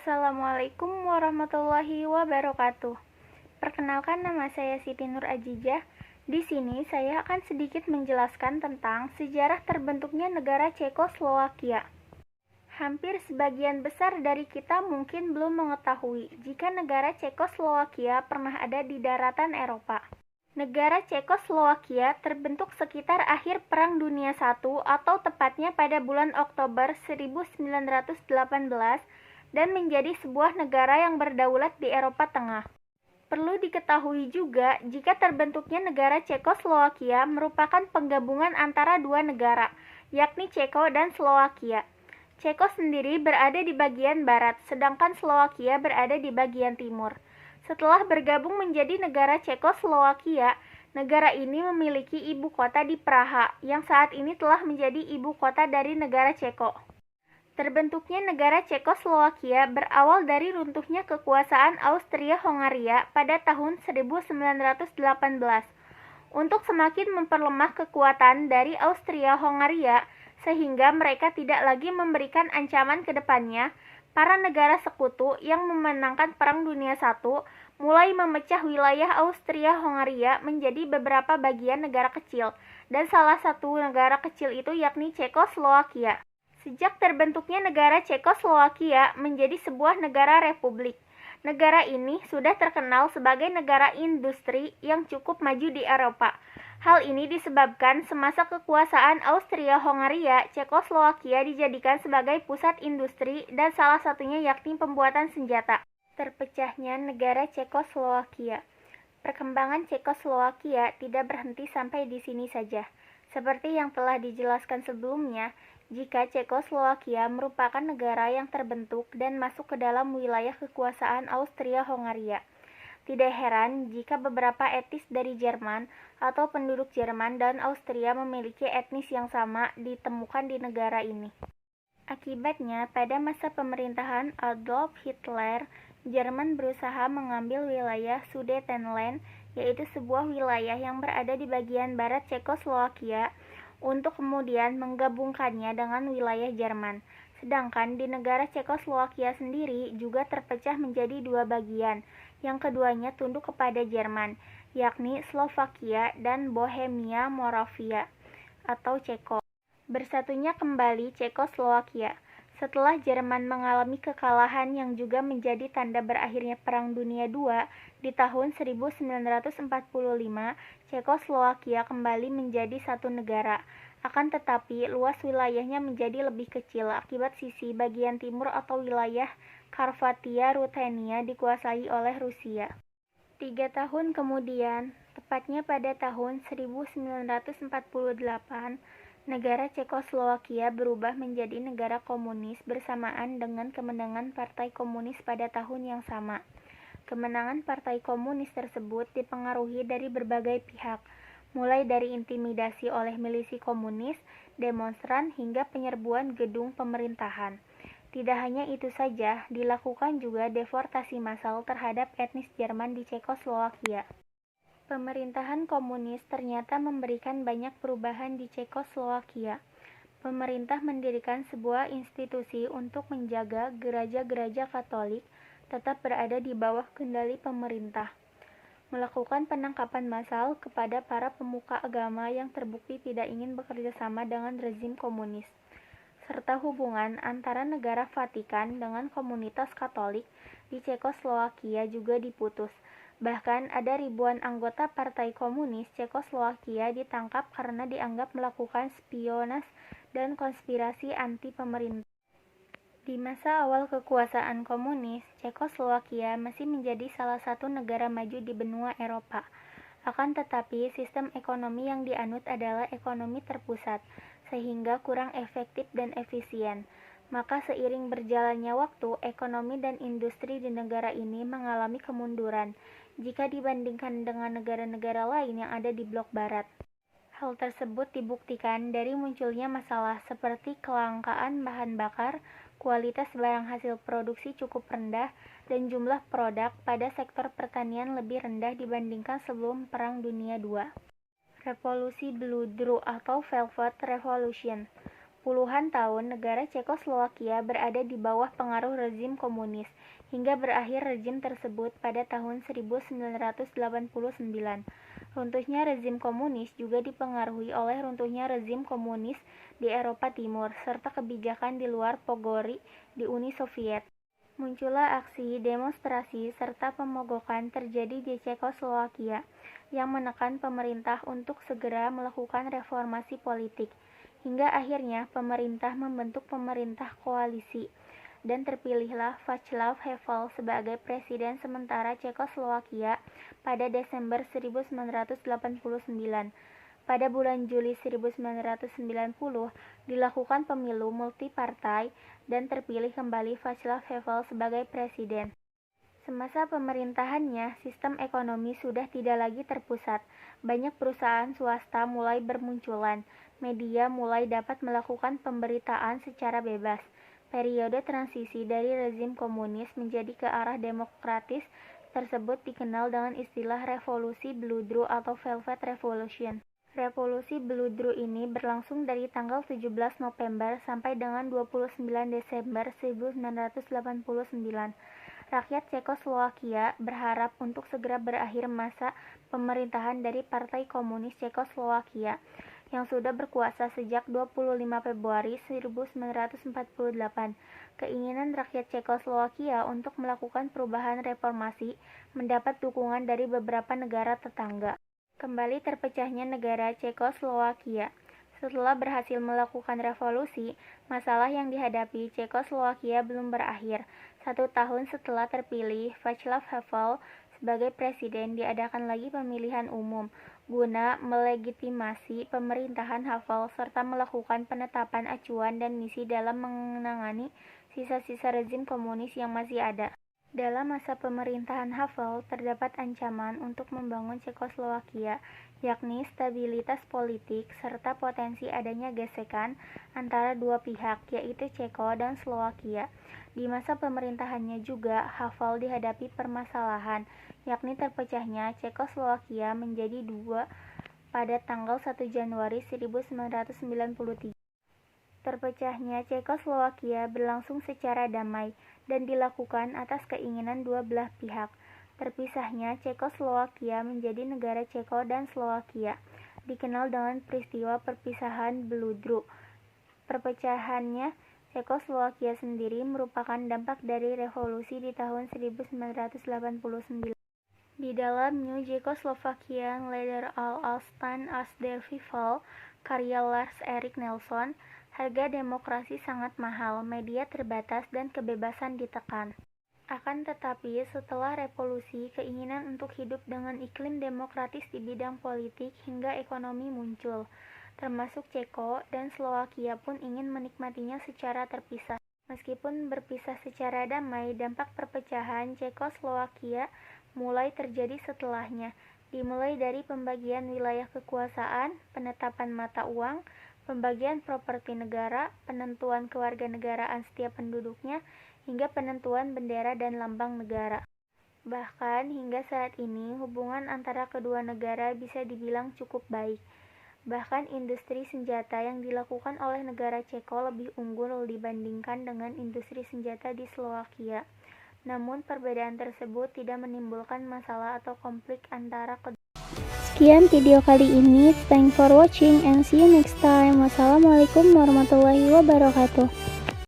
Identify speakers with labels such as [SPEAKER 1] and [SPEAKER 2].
[SPEAKER 1] Assalamualaikum warahmatullahi wabarakatuh. Perkenalkan, nama saya Siti Nur Ajijah. Di sini saya akan sedikit menjelaskan tentang sejarah terbentuknya negara Cekoslowakia. Hampir sebagian besar dari kita mungkin belum mengetahui jika negara Cekoslowakia pernah ada di daratan Eropa. Negara Cekoslowakia terbentuk sekitar akhir Perang Dunia I atau tepatnya pada bulan Oktober 1918 dan menjadi sebuah negara yang berdaulat di Eropa Tengah. Perlu diketahui juga jika terbentuknya negara Cekoslowakia merupakan penggabungan antara dua negara, yakni Ceko dan Slowakia. Ceko sendiri berada di bagian barat, sedangkan Slowakia berada di bagian timur. Setelah bergabung menjadi negara Cekoslowakia, negara ini memiliki ibu kota di Praha, yang saat ini telah menjadi ibu kota dari negara Ceko. Terbentuknya negara Cekoslowakia berawal dari runtuhnya kekuasaan Austria-Hongaria pada tahun 1918. Untuk semakin memperlemah kekuatan dari Austria-Hongaria, sehingga mereka tidak lagi memberikan ancaman ke depannya, para negara sekutu yang memenangkan Perang Dunia I mulai memecah wilayah Austria-Hongaria menjadi beberapa bagian negara kecil, dan salah satu negara kecil itu yakni Cekoslowakia. Sejak terbentuknya negara Cekoslowakia menjadi sebuah negara republik, negara ini sudah terkenal sebagai negara industri yang cukup maju di Eropa. Hal ini disebabkan semasa kekuasaan Austria-Hongaria, Cekoslowakia dijadikan sebagai pusat industri dan salah satunya yakni pembuatan senjata. Terpecahnya negara Cekoslowakia. Perkembangan Cekoslowakia tidak berhenti sampai di sini saja. Seperti yang telah dijelaskan sebelumnya, jika Cekoslowakia merupakan negara yang terbentuk dan masuk ke dalam wilayah kekuasaan Austria-Hongaria. Tidak heran jika beberapa etnis dari Jerman atau penduduk Jerman dan Austria memiliki etnis yang sama ditemukan di negara ini. Akibatnya, pada masa pemerintahan Adolf Hitler, Jerman berusaha mengambil wilayah Sudetenland, yaitu sebuah wilayah yang berada di bagian barat Cekoslowakia, untuk kemudian menggabungkannya dengan wilayah Jerman. Sedangkan di negara Cekoslowakia sendiri juga terpecah menjadi dua bagian, yang keduanya tunduk kepada Jerman, yakni Slovakia dan Bohemia Moravia atau Ceko. Bersatunya kembali Cekoslowakia. Setelah Jerman mengalami kekalahan yang juga menjadi tanda berakhirnya Perang Dunia II, di tahun 1945, Cekoslowakia kembali menjadi satu negara. Akan tetapi, luas wilayahnya menjadi lebih kecil akibat sisi bagian timur atau wilayah Karpatia-Rutenia dikuasai oleh Rusia. 3 tahun kemudian, tepatnya pada tahun 1948, negara Cekoslowakia berubah menjadi negara komunis bersamaan dengan kemenangan Partai Komunis pada tahun yang sama. Kemenangan Partai Komunis tersebut dipengaruhi dari berbagai pihak, mulai dari intimidasi oleh milisi komunis, demonstran, hingga penyerbuan gedung pemerintahan. Tidak hanya itu saja, dilakukan juga deportasi massal terhadap etnis Jerman di Cekoslowakia. Pemerintahan komunis ternyata memberikan banyak perubahan di Cekoslowakia. Pemerintah mendirikan sebuah institusi untuk menjaga gereja-gereja Katolik tetap berada di bawah kendali pemerintah. Melakukan penangkapan massal kepada para pemuka agama yang terbukti tidak ingin bekerja sama dengan rezim komunis. Serta hubungan antara negara Vatikan dengan komunitas Katolik di Cekoslowakia juga diputus. Bahkan ada ribuan anggota Partai Komunis Cekoslowakia ditangkap karena dianggap melakukan spionase dan konspirasi anti-pemerintah. Di masa awal kekuasaan komunis, Cekoslowakia masih menjadi salah satu negara maju di benua Eropa. Akan tetapi, sistem ekonomi yang dianut adalah ekonomi terpusat, sehingga kurang efektif dan efisien. Maka seiring berjalannya waktu, ekonomi dan industri di negara ini mengalami kemunduran jika dibandingkan dengan negara-negara lain yang ada di blok barat. Hal tersebut dibuktikan dari munculnya masalah seperti kelangkaan bahan bakar, kualitas barang hasil produksi cukup rendah, dan jumlah produk pada sektor pertanian lebih rendah dibandingkan sebelum Perang Dunia II. Revolusi Blue Dru atau Velvet Revolution. Puluhan tahun negara Cekoslowakia berada di bawah pengaruh rezim komunis, hingga berakhir rezim tersebut pada tahun 1989. Runtuhnya rezim komunis juga dipengaruhi oleh runtuhnya rezim komunis di Eropa Timur, serta kebijakan di luar Pogori di Uni Soviet. Muncullah aksi, demonstrasi, serta pemogokan terjadi di Cekoslowakia yang menekan pemerintah untuk segera melakukan reformasi politik. Hingga akhirnya pemerintah membentuk pemerintah koalisi dan terpilihlah Václav Havel sebagai presiden sementara Cekoslowakia pada Desember 1989. Pada bulan Juli 1990 dilakukan pemilu multipartai dan terpilih kembali Václav Havel sebagai presiden. Semasa pemerintahannya, sistem ekonomi sudah tidak lagi terpusat. Banyak perusahaan swasta mulai bermunculan. Media mulai dapat melakukan pemberitaan secara bebas. Periode transisi dari rezim komunis menjadi ke arah demokratis tersebut dikenal dengan istilah Revolusi Bludru atau Velvet Revolution. Revolusi Bludru ini berlangsung dari tanggal 17 November sampai dengan 29 Desember 1989. Rakyat Cekoslowakia berharap untuk segera berakhir masa pemerintahan dari Partai Komunis Cekoslowakia yang sudah berkuasa sejak 25 Februari 1948. Keinginan rakyat Cekoslowakia untuk melakukan perubahan reformasi mendapat dukungan dari beberapa negara tetangga. Kembali terpecahnya negara Cekoslowakia. Setelah berhasil melakukan revolusi, masalah yang dihadapi Cekoslowakia belum berakhir. 1 tahun setelah terpilih Václav Havel sebagai presiden, diadakan lagi pemilihan umum guna melegitimasi pemerintahan Havel serta melakukan penetapan acuan dan misi dalam menangani sisa-sisa rezim komunis yang masih ada. Dalam masa pemerintahan Havel, terdapat ancaman untuk membangun Cekoslowakia, yakni stabilitas politik serta potensi adanya gesekan antara dua pihak, yaitu Ceko dan Slowakia. Di masa pemerintahannya juga, Havel dihadapi permasalahan, yakni terpecahnya Cekoslowakia menjadi dua pada tanggal 1 Januari 1993. Terpecahnya Cekoslowakia berlangsung secara damai dan dilakukan atas keinginan dua belah pihak. Terpisahnya Cekoslowakia menjadi negara Ceko dan Slowakia, dikenal dengan peristiwa perpisahan Bludru. Perpecahannya Cekoslowakia sendiri merupakan dampak dari revolusi di tahun 1989. Di dalam New Czechoslovakian Leader all stand as their rival, karya Lars Erik Nelson, harga demokrasi sangat mahal, media terbatas, dan kebebasan ditekan. Akan tetapi, setelah revolusi, keinginan untuk hidup dengan iklim demokratis di bidang politik hingga ekonomi muncul. Termasuk Ceko dan Slowakia pun ingin menikmatinya secara terpisah. Meskipun berpisah secara damai, dampak perpecahan Cekoslowakia mulai terjadi setelahnya, dimulai dari pembagian wilayah kekuasaan, penetapan mata uang, pembagian properti negara, penentuan kewarganegaraan setiap penduduknya, hingga penentuan bendera dan lambang negara. Bahkan hingga saat ini, hubungan antara kedua negara bisa dibilang cukup baik. Bahkan industri senjata yang dilakukan oleh negara Ceko lebih unggul dibandingkan dengan industri senjata di Slowakia. Namun perbedaan tersebut tidak menimbulkan masalah atau konflik antara kedua. Sekian video kali ini. Thanks for watching and see you next time. Wassalamualaikum warahmatullahi wabarakatuh.